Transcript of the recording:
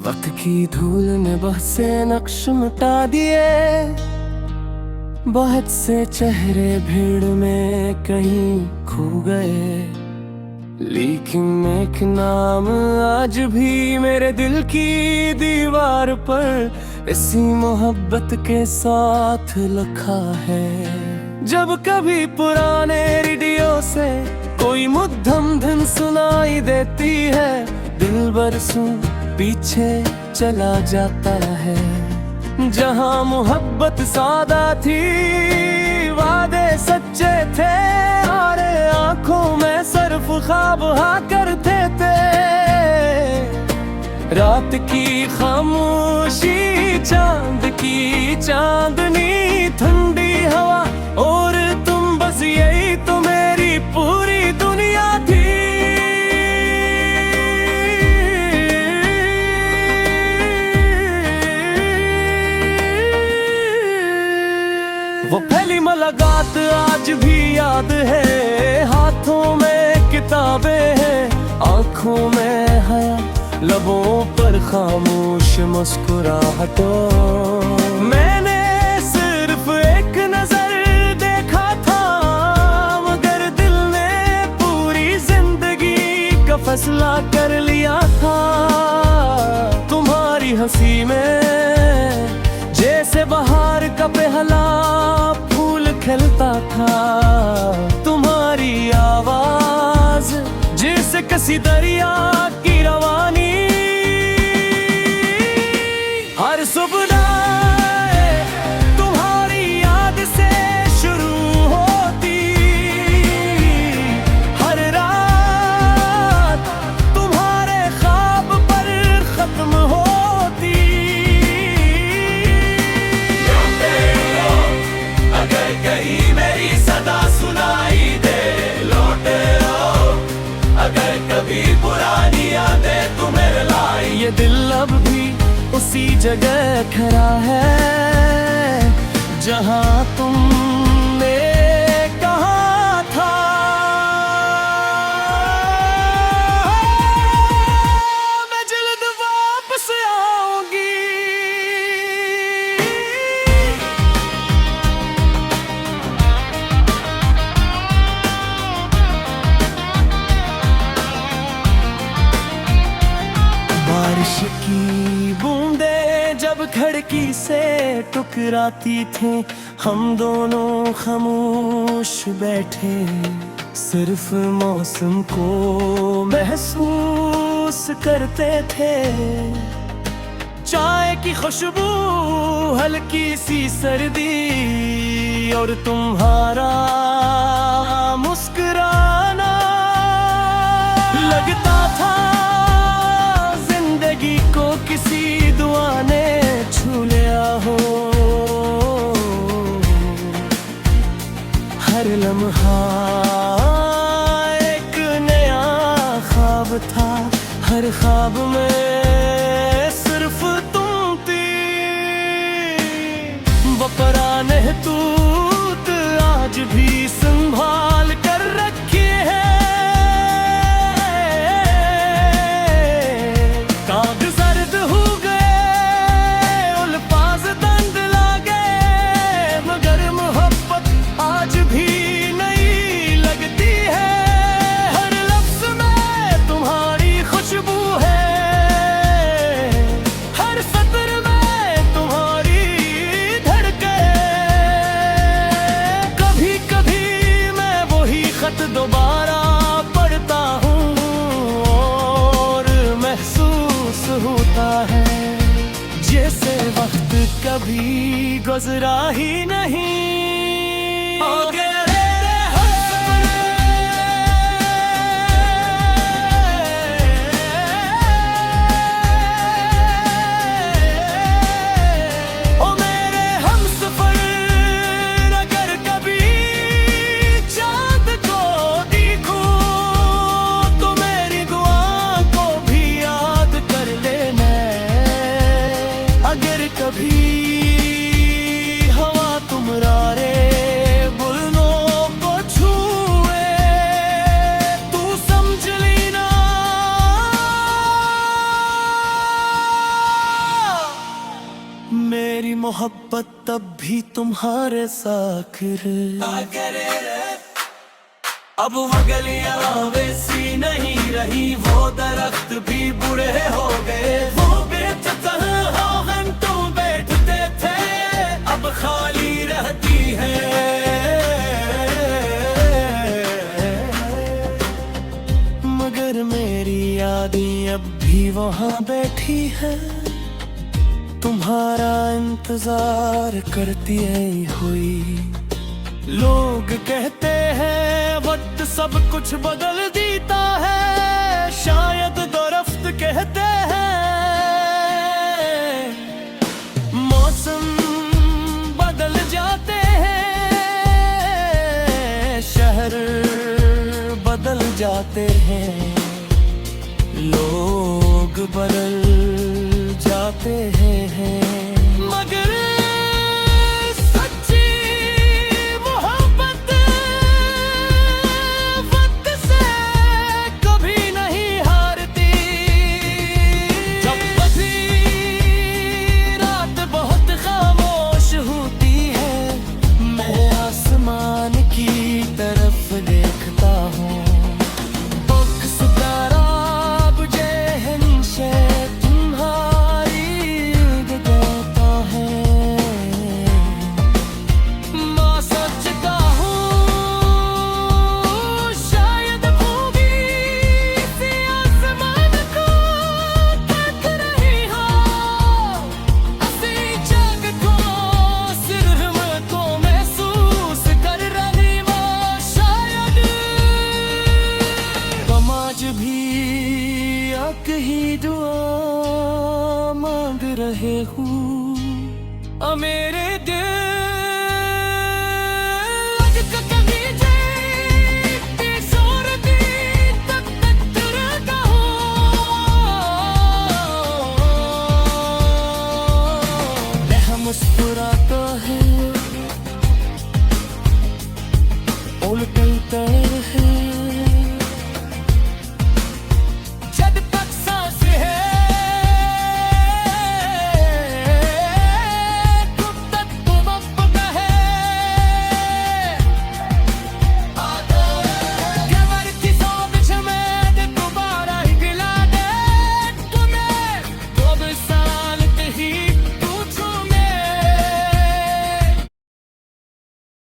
वक्त की धूल ने बहुत से नक्श मिटा दिए, बहुत से चेहरे भीड़ में कहीं खो गए, लेकिन एक नाम आज भी मेरे दिल की दीवार पर इसी मोहब्बत के साथ लिखा है। जब कभी पुराने रेडियो से कोई मुद्दम धुन सुनाई देती है, दिल बरसों पीछे चला जाता है। जहां मोहब्बत सादा थी, वादे सच्चे थे, और आंखों में सिर्फ ख्वाब हा करते थे। रात की खामोशी, चांद की चांदनी, ठंडी हवा और तुम, बस यही तो मेरी पूरी दुनिया थी। वो पहली मुलाकात आज भी याद है, हाथों में किताबें हैं, आंखों में हया, लबों पर खामोश मुस्कुराहटों। मैंने सिर्फ एक नजर देखा था, मगर दिल ने पूरी जिंदगी का फैसला कर लिया था। तुम्हारी हंसी में जैसे बहार का पहला फूल खिलता था, तुम्हारी आवाज जैसे किसी दरिया की रवानी। हर सुबह तुम्हारी याद से शुरू होती, हर रात तुम्हारे ख्वाब पर खत्म होती। अगर कहीं मेरी सदा सुनाई दे, लौट आओ, अगर कभी पुरानी यादें तुम्हें लाई। ये दिल अब भी उसी जगह खड़ा है, जहां तुमने कहा था। मैं जल्द वापस आऊंगी। बारिश की बूंदें जब खिड़की से टकराती थी, हम दोनों खामोश बैठे, सिर्फ मौसम को महसूस करते थे। चाय की खुशबू, हल्की सी सर्दी, और तुम्हारा मुस्कुराना, लगता था को किसी दुआ ने छू लिया हो। हर लम्हा एक नया ख्वाब था, हर ख्वाब में सिर्फ तुम थी। वो पुराने तूत आज भी संभाल कर रखी है, दोबारा पढ़ता हूँ और महसूस होता है जैसे वक्त कभी गुजरा ही नहीं। कभी हवा तुम रे बुलनो मोहब्बत तब भी तुम्हारे साखिर अब वो गलियां वैसी नहीं रही, वो दरख्त भी बूढ़े हो गए। वो बेतहा घंटों बैठते थे, अब खाली रहती है। मगर मेरी यादें अब भी वहाँ बैठी है, तुम्हारा इंतजार करती है हुई। लोग कहते हैं वक्त सब कुछ बदल देता है, शायद दरख्त कहते हैं मौसम बदल जाते हैं, शहर बदल जाते हैं, लोग बदल जाते हैं। मगर सच्ची मोहब्बत वक्त से कभी नहीं हारती। जब कभी रात बहुत खामोश होती है, मैं आसमान की तरफ देखता हूँ। ही दुआ मांग रहे हूँ मेरे